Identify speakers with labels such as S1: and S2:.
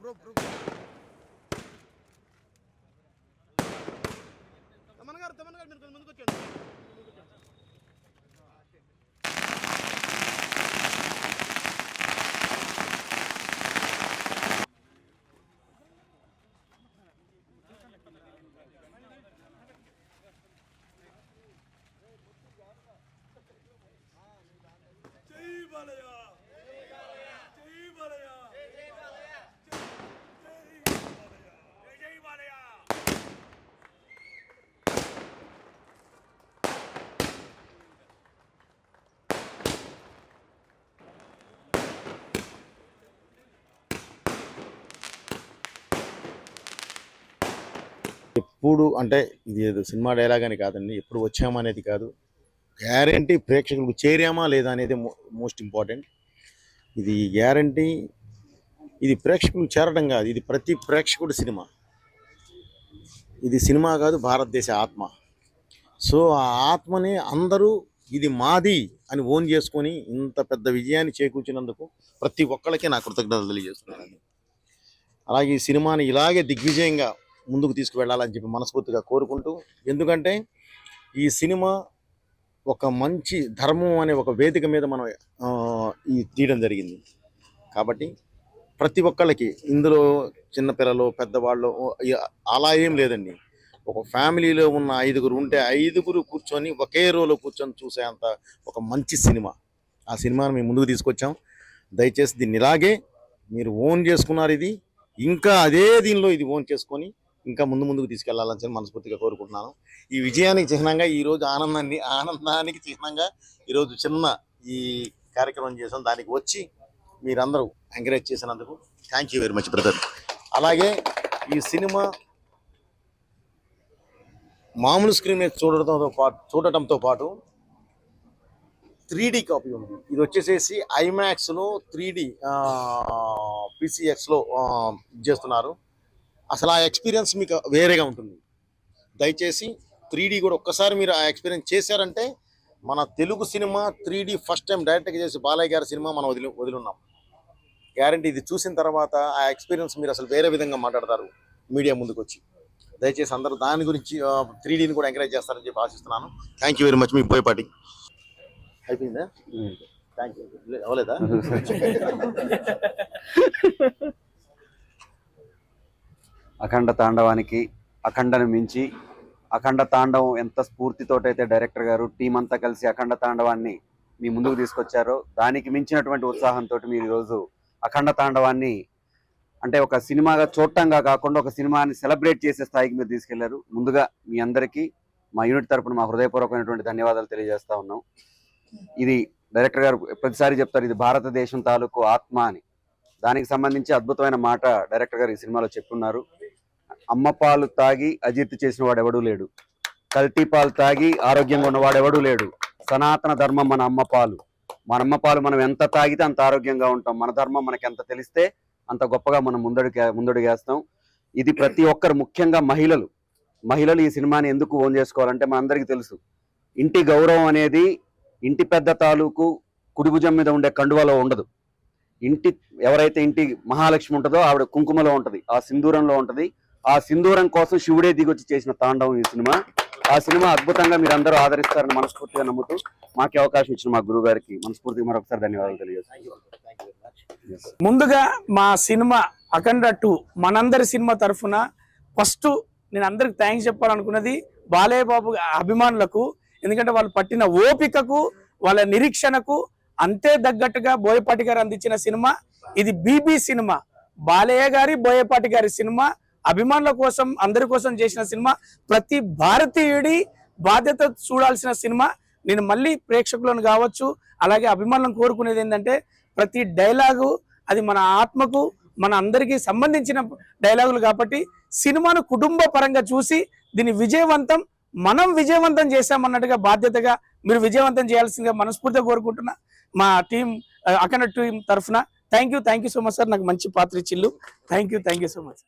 S1: Bro Thaman గారు మీరు ముందుకు వచ్చేయండి.
S2: ఎప్పుడు అంటే ఇది ఏదో సినిమా డైలాగ్ అని కాదండి, ఎప్పుడు వచ్చామా అనేది కాదు, గ్యారంటీ ప్రేక్షకులకు చేరామా లేదా అనేది మోస్ట్ ఇంపార్టెంట్. ఇది గ్యారంటీ, ఇది ప్రేక్షకులకు చేరడం కాదు, ఇది ప్రతి ప్రేక్షకుడి సినిమా. ఇది సినిమా కాదు, భారతదేశ ఆత్మ. సో ఆ ఆత్మని అందరూ ఇది మాది అని ఓన్ చేసుకొని ఇంత పెద్ద విజయాన్ని చేకూర్చినందుకు ప్రతి ఒక్కళ్ళకి నా కృతజ్ఞతలు తెలియజేస్తున్నానండి. అలాగే ఈ సినిమాని ఇలాగే దిగ్విజయంగా ముందుకు తీసుకువెళ్ళాలని చెప్పి మనస్ఫూర్తిగా కోరుకుంటూ, ఎందుకంటే ఈ సినిమా ఒక మంచి ధర్మం అనే ఒక వేదిక మీద మనం ఈ తీయడం జరిగింది. కాబట్టి ప్రతి ఒక్కళ్ళకి ఇందులో చిన్నపిల్లలు పెద్దవాళ్ళు అలా ఏం లేదండి. ఒక ఫ్యామిలీలో ఉన్న 5గురు ఉంటే 5గురు కూర్చొని ఒకే రోలో కూర్చొని చూసేంత ఒక మంచి సినిమా. ఆ సినిమాను మేము ముందుకు తీసుకొచ్చాం. దయచేసి దీన్ని ఇలాగే మీరు ఓన్ చేసుకున్నారు, ఇది ఇంకా అదే దీనిలో ఇది ఓన్ చేసుకొని ఇంకా ముందుకు తీసుకెళ్లాలని చెప్పి మనస్ఫూర్తిగా కోరుకుంటున్నాను. ఈ విజయానికి చిహ్నంగా ఈరోజు ఆనందానికి చిహ్నంగా ఈరోజు చిన్న ఈ కార్యక్రమం చేసాం. దానికి వచ్చి మీరందరూ ఎంకరేజ్ చేసినందుకు thank you very much brother. అలాగే ఈ సినిమా మామూలు స్క్రీన్ మీద చూడటంతో పాటు 3D కాపీ ఉంది. ఇది వచ్చేసేసి ఐమాక్స్లో 3D PCXలో చేస్తున్నారు. అసలు ఆ ఎక్స్పీరియన్స్ మీకు వేరేగా ఉంటుంది. దయచేసి 3D కూడా ఒక్కసారి మీరు ఆ ఎక్స్పీరియన్స్ చేశారంటే, మన Telugu cinema 3D first time డైరెక్ట్గా చేసి బాలయ్య గారి సినిమా మనం వదిలిన్నాం. గ్యారంటీ ఇది చూసిన తర్వాత ఆ ఎక్స్పీరియన్స్ మీరు అసలు వేరే విధంగా మాట్లాడతారు మీడియా ముందుకు వచ్చి. దయచేసి అందరూ దాని గురించి 3Dని కూడా ఎంకరేజ్ చేస్తారని చెప్పి ఆశిస్తున్నాను. Thank you very much. మీ పోయేపాటి అయిపోయిందా? Thank you. అవ్వలేదా?
S3: అఖండ తాండవానికి అఖండను మించి అఖండ తాండవం ఎంత స్ఫూర్తితోటైతే డైరెక్టర్ గారు టీం అంతా కలిసి అఖండ తాండవాన్ని మీ ముందుకు తీసుకొచ్చారో, దానికి మించినటువంటి ఉత్సాహంతో మీరు ఈరోజు అఖండ తాండవాన్ని అంటే ఒక సినిమాగా చూడటంగా కాకుండా ఒక సినిమాని సెలబ్రేట్ చేసే స్థాయికి మీరు తీసుకెళ్లారు. ముందుగా మీ అందరికీ మా యూనిట్ తరపున మా హృదయపూర్వకమైనటువంటి ధన్యవాదాలు తెలియజేస్తా ఉన్నాం. ఇది డైరెక్టర్ గారు ప్రతిసారి చెప్తారు, ఇది భారతదేశం తాలూకు ఆత్మ అని. దానికి సంబంధించి అద్భుతమైన మాట డైరెక్టర్ గారు ఈ సినిమాలో చెప్పున్నారు. అమ్మ పాలు తాగి అజీర్తి చేసిన వాడు ఎవడూ లేడు, కల్తీ పాలు తాగి ఆరోగ్యంగా ఉన్నవాడు ఎవడూ లేడు. సనాతన ధర్మం మన అమ్మ పాలు. మన అమ్మ పాలు మనం ఎంత తాగితే అంత ఆరోగ్యంగా ఉంటాం. మన ధర్మం మనకి ఎంత తెలిస్తే అంత గొప్పగా మనం ముందడుగేస్తాం. ఇది ప్రతి ఒక్కరు, ముఖ్యంగా మహిళలు ఈ సినిమాని ఎందుకు ఓన్ చేసుకోవాలంటే మనందరికీ తెలుసు, ఇంటి గౌరవం అనేది ఇంటి పెద్ద తాలూకు కుడిభుజం మీద ఉండే కండువలో ఉండదు. ఎవరైతే ఇంటి మహాలక్ష్మి ఉంటుందో ఆవిడ కుంకుమలో ఉంటది, ఆ సింధూరంలో ఉంటది. ఆ సింధూరం కోసం శివుడే దిగొచ్చి చేసిన తాండవం ఈ సినిమా. ఆ సినిమా అద్భుతంగా మీరు అందరూ ఆదరిస్తారని మనస్ఫూర్తిగా నమ్ముతూ మాకు అవకాశం ఇచ్చిన మా గురువు గారికి మనస్ఫూర్తిగా మరొకసారి ధన్యవాదాలు తెలియజేస్తాను.
S4: ముందుగా మా సినిమా అఖండ 2 మనందరి సినిమా తరఫున ఫస్ట్ నేను అందరికి థ్యాంక్స్ చెప్పాలనుకున్నది బాలయ్య బాబు అభిమానులకు. ఎందుకంటే వాళ్ళు పట్టిన ఓపికకు, వాళ్ళ నిరీక్షణకు అంతే తగ్గట్టుగా బోయపాటి గారు అందించిన సినిమా ఇది. బీబీ సినిమా, బాలయ్య గారి బోయపాటి గారి సినిమా, అభిమానుల కోసం అందరి కోసం చేసిన సినిమా, ప్రతి భారతీయుడి బాధ్యత చూడాల్సిన సినిమా. నేను మళ్ళీ ప్రేక్షకులను కావచ్చు అలాగే అభిమానులను కోరుకునేది ఏంటంటే, ప్రతి డైలాగు అది మన ఆత్మకు మన అందరికీ సంబంధించిన డైలాగులు కాబట్టి సినిమాను కుటుంబ పరంగా చూసి దీన్ని మనం విజయవంతం చేశామన్నట్టుగా బాధ్యతగా మీరు విజయవంతం చేయాల్సిందిగా మనస్ఫూర్తిగా కోరుకుంటున్నా మా టీం అఖండ టీం తరఫున. Thank you so much sir, నాకు మంచి పాత్ర ఇచ్చిల్లు. Thank you so much.